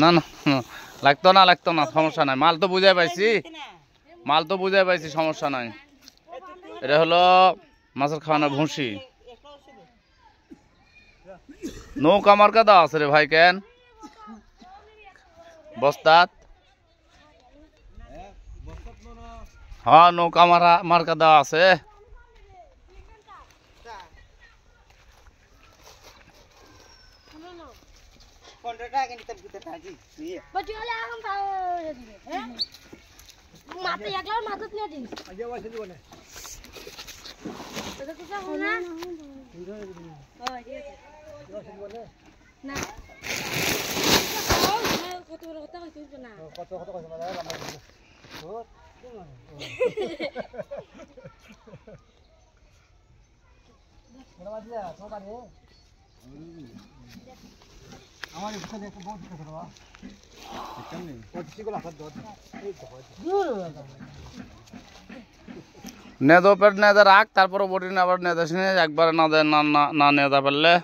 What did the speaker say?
না না লাগতো না সমস্যা নাই, মাল তো বুঝাই পাইছি সমস্যা নাই। এটা হলো মাছের খাওয়ানো ভুসি। নৌকা মার্কা দেওয়া আছে রে ভাই, কেন বস্তাত? হ্যাঁ নৌকা মার্কা দেওয়া আছে। নেদো পেট নেদা রাখ, তারপরে বটি না আবার নেদা শুনে একবারে না নেদা পারলে